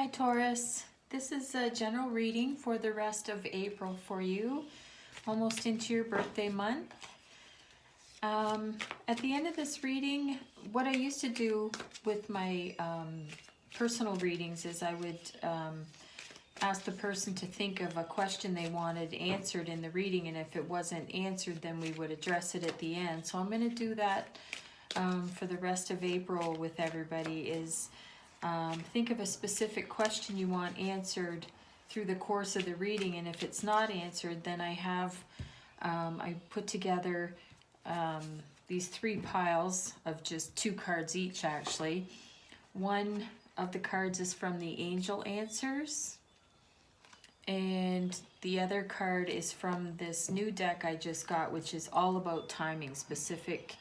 Hi Taurus, this is a general reading for the rest of April for you, almost into your birthday month. At the end of this reading, what I used to do with my personal readings is I would ask the person to think of a question they wanted answered in the reading, and if it wasn't answered, then we would address it at the end. So I'm going to do that for the rest of April with everybody is think of a specific question you want answered through the course of the reading, and if it's not answered, then I put together these 3 piles of just 2 cards each actually. One of the cards is from the Angel Answers, and the other card is from this new deck I just got, which is all about timing, specific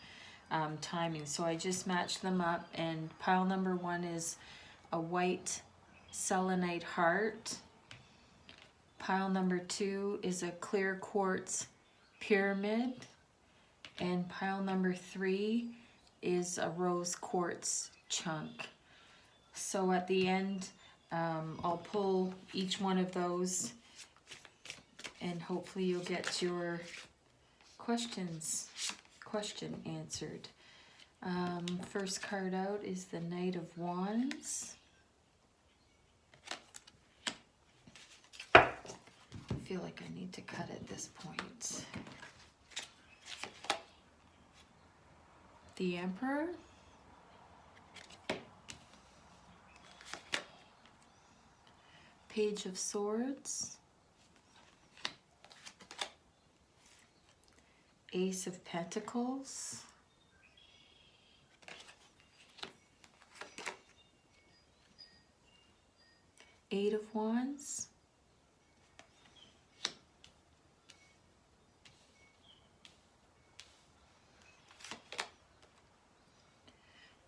timing. So I just matched them up, and pile number 1 is a white selenite heart. Pile number 2 is a clear quartz pyramid, and pile number 3 is a rose quartz chunk. So at the end, I'll pull each one of those, and hopefully you'll get your question answered. First card out is the Knight of Wands. I feel like I need to cut at this point. The Emperor. Page of Swords. Ace of Pentacles. Eight of Wands.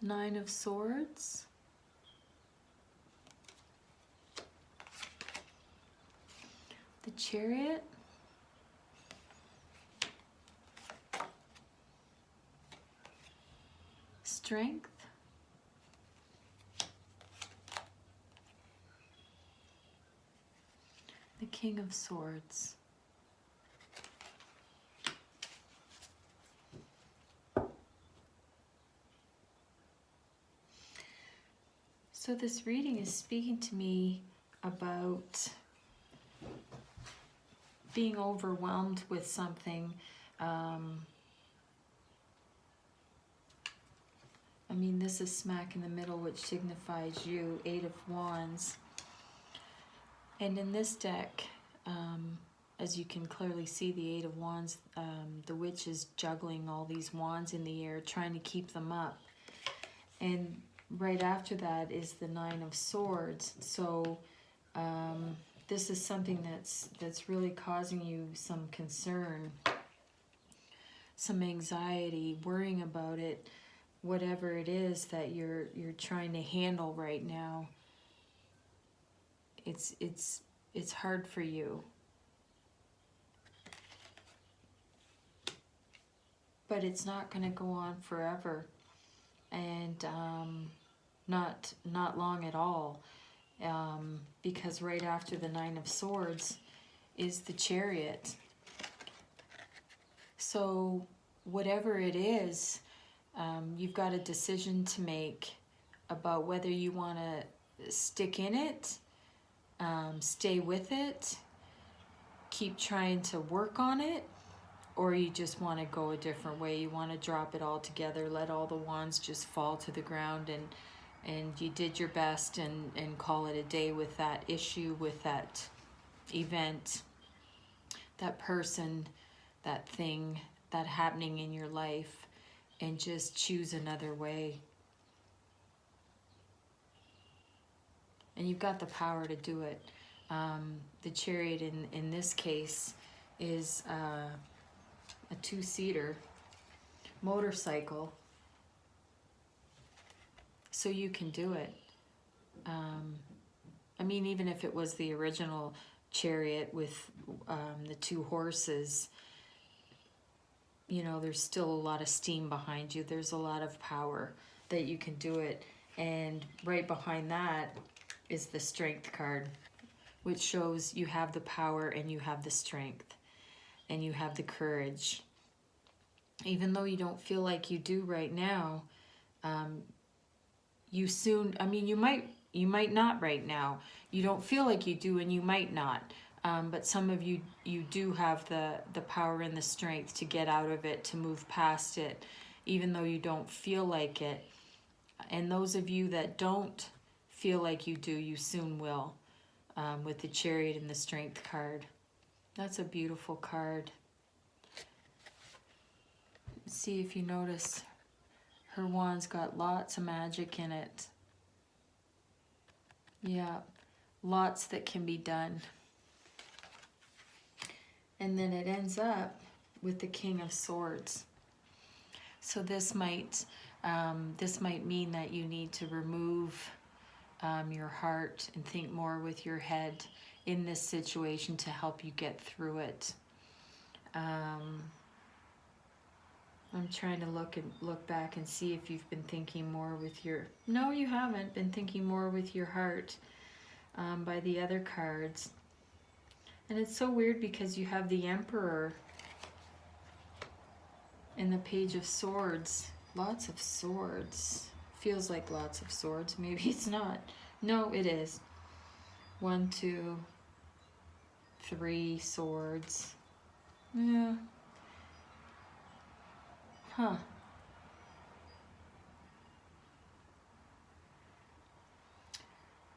Nine of Swords. The Chariot. Strength. The King of Swords. So this reading is speaking to me about being overwhelmed with something. I mean, this is smack in the middle, which signifies you, 8 of Wands. And in this deck, as you can clearly see, the 8 of Wands, the witch is juggling all these wands in the air, trying to keep them up. And right after that is the 9 of Swords. So this is something that's really causing you some concern, some anxiety, worrying about it, whatever it is that you're trying to handle right now. It's hard for you. But it's not going to go on forever, and not long at all, because right after the 9 of Swords is the Chariot. So whatever it is, you've got a decision to make about whether you want to stick in it, stay with it, keep trying to work on it, or you just want to go a different way. You want to drop it all together, let all the wands just fall to the ground, and you did your best, and call it a day with that issue, with that event, that person, that thing, that happening in your life, and just choose another way. And you've got the power to do it. The Chariot in this case is a 2-seater motorcycle, so you can do it. I mean, even if it was the original Chariot with the 2 horses, you know, there's still a lot of steam behind you. There's a lot of power that you can do it. And right behind that is the Strength card, which shows you have the power and you have the strength and you have the courage. Even though you don't feel like you do right now, you soon, I mean, you might not right now. You don't feel like you do, and you might not. But some of you do have the power and the strength to get out of it, to move past it, even though you don't feel like it. And those of you that don't feel like you do, you soon will, with the Chariot and the Strength card. That's a beautiful card. See if you notice her wand's got lots of magic in it. Yeah, lots that can be done. And then it ends up with the King of Swords. So this might mean that you need to remove your heart and think more with your head in this situation to help you get through it. I'm trying to look back and see if you've been thinking more with your... No, you haven't been thinking more with your heart by the other cards. And it's so weird because you have the Emperor and the Page of Swords. Lots of swords. Feels like lots of swords. Maybe it's not. No, it is. 1, 2, 3 swords. Yeah. Huh.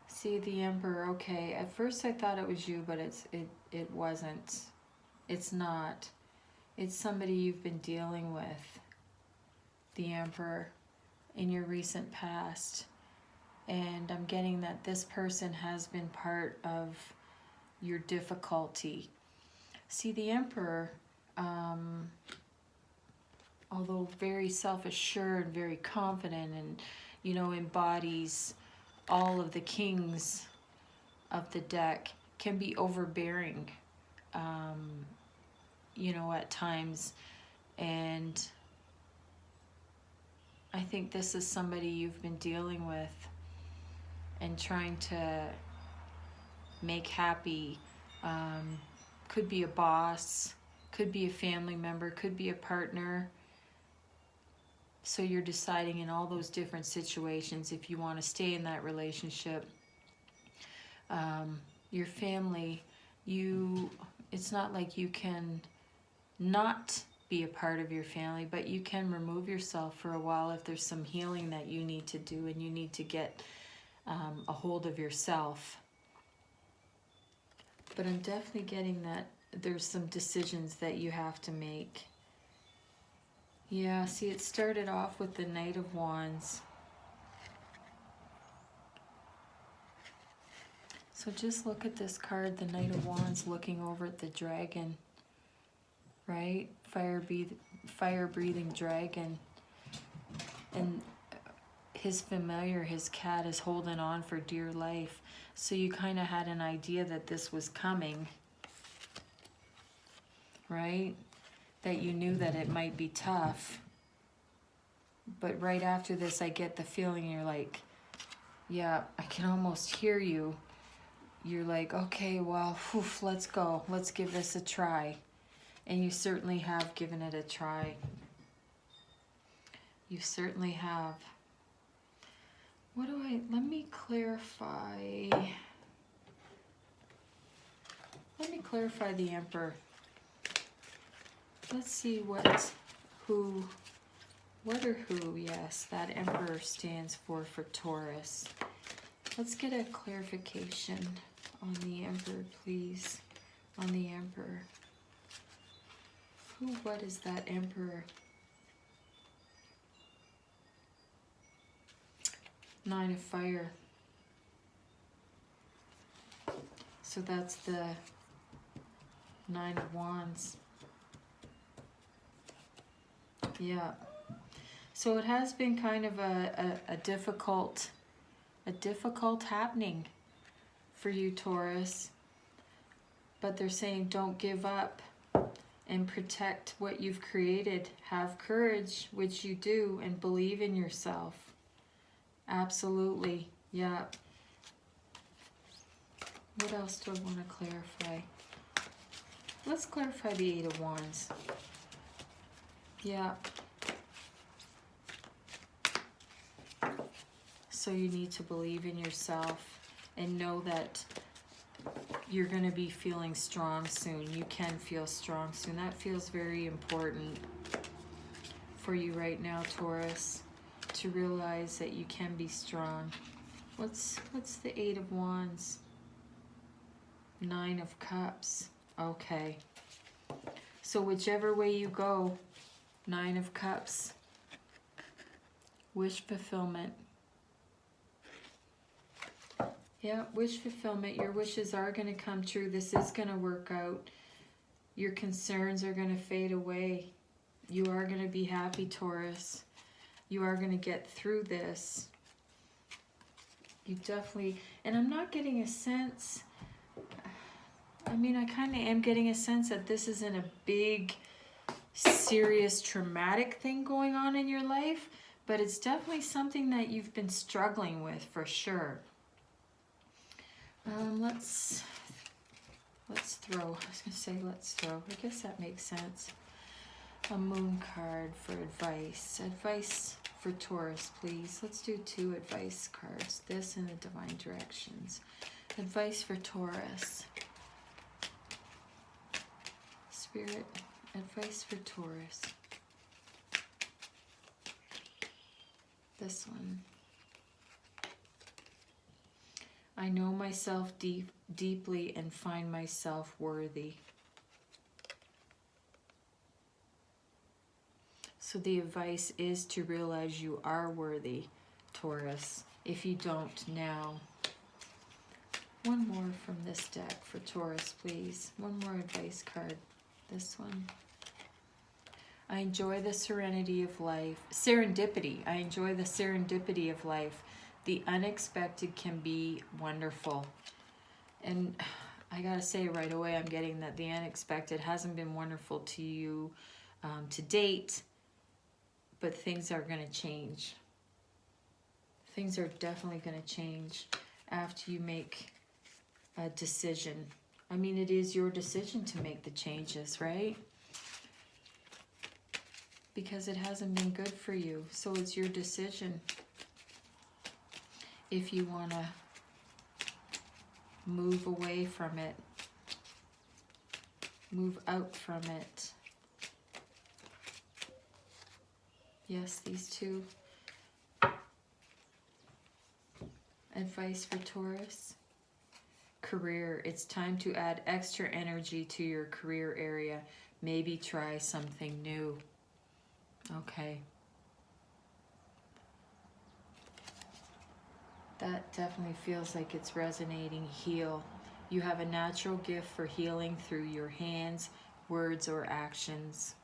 See the Emperor. Okay. At first I thought it was you, but it wasn't. It's not. It's somebody you've been dealing with. The Emperor in your recent past. And I'm getting that this person has been part of your difficulty. See, the Emperor, although very self-assured, very confident, and, you know, embodies all of the kings of the deck, can be overbearing, you know, at times. And I think this is somebody you've been dealing with and trying to make happy. Could be a boss, could be a family member, could be a partner. So you're deciding in all those different situations if you want to stay in that relationship. Your family, it's not like you can not be a part of your family, but you can remove yourself for a while if there's some healing that you need to do and you need to get a hold of yourself. But I'm definitely getting that there's some decisions that you have to make. Yeah, see, it started off with the Knight of Wands. So just look at this card, the Knight of Wands, looking over at the dragon, right? Fire-breathing dragon. And his familiar, his cat, is holding on for dear life. So you kind of had an idea that this was coming, right? That you knew that it might be tough. But right after this, I get the feeling you're like, yeah, I can almost hear you. You're like, okay, well, let's go. Let's give this a try. And you certainly have given it a try. You certainly have. Let me clarify. Let me clarify the Emperor. Let's see what or who, yes, that Emperor stands for Taurus. Let's get a clarification on the Emperor, please. On the Emperor. What is that Emperor? 9 of Fire. So that's the 9 of Wands. Yeah. So it has been kind of a difficult happening for you, Taurus. But they're saying don't give up and protect what you've created. Have courage, which you do, and believe in yourself. Absolutely. Yeah. What else do I want to clarify? Let's clarify the Eight of Wands. Yeah. So you need to believe in yourself and know that you're going to be feeling strong soon. You can feel strong soon. That feels very important for you right now, Taurus, to realize that you can be strong. What's the Eight of Wands? Nine of Cups. Okay. So whichever way you go, Nine of Cups. Wish fulfillment. Yeah, wish fulfillment. Your wishes are going to come true. This is going to work out. Your concerns are going to fade away. You are going to be happy, Taurus. You are going to get through this. You definitely... And I'm not getting a sense... I mean, I kind of am getting a sense that this isn't a big, serious, traumatic thing going on in your life, but it's definitely something that you've been struggling with for sure. Let's throw. I was going to say let's throw. I guess that makes sense. A moon card for advice. Advice for Taurus, please. Let's do 2 advice cards. This and the divine directions. Advice for Taurus. Spirit, advice for Taurus. This one. I know myself deeply and find myself worthy. So the advice is to realize you are worthy, Taurus, if you don't now. One more from this deck for Taurus, please. One more advice card. This one. I enjoy the serenity of life. Serendipity. I enjoy the serendipity of life. The unexpected can be wonderful. And I gotta say right away, I'm getting that the unexpected hasn't been wonderful to you to date, but things are gonna change. Things are definitely gonna change after you make a decision. I mean, it is your decision to make the changes, right? Because it hasn't been good for you. So it's your decision. If you want to move away from it, move out from it. Yes, these 2. Advice for Taurus. Career. It's time to add extra energy to your career area. Maybe try something new. Okay. That definitely feels like it's resonating. Heal. You have a natural gift for healing through your hands, words, or actions.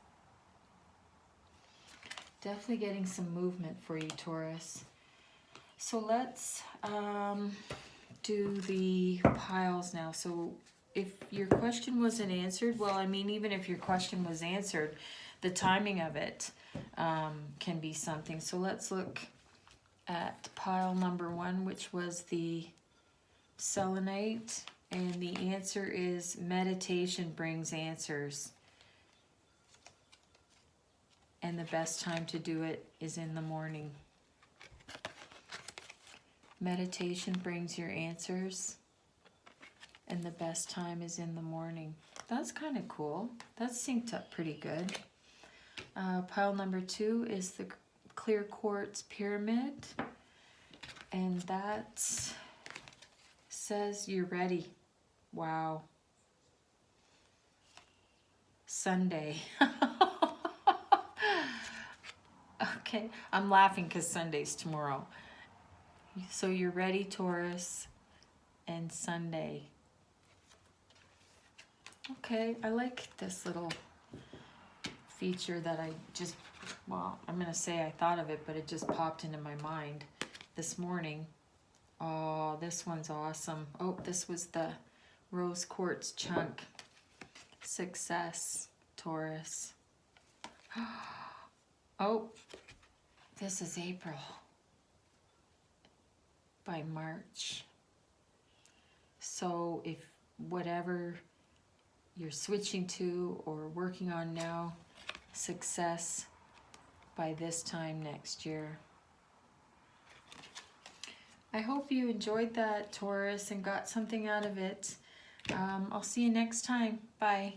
Definitely getting some movement for you, Taurus. So let's do the piles now. So if your question wasn't answered, well, I mean, even if your question was answered, the timing of it can be something. So let's look at pile number 1, which was the selenite, and the answer is meditation brings answers, and the best time to do it is in the morning. Meditation brings your answers, and the best time is in the morning. That's kind of cool. That's synced up pretty good. Pile number 2 is the clear quartz pyramid, and that says you're ready. Wow. Sunday. Okay, I'm laughing because Sunday's tomorrow. So you're ready, Taurus, and Sunday. Okay, I like this little feature that I just, well, I'm going to say I thought of it, but it just popped into my mind this morning. Oh, this one's awesome. Oh, this was the rose quartz chunk. Success, Taurus. Oh, this is April. By March. So if whatever you're switching to or working on now, success by this time next year. I hope you enjoyed that, Taurus, and got something out of it. I'll see you next time. Bye.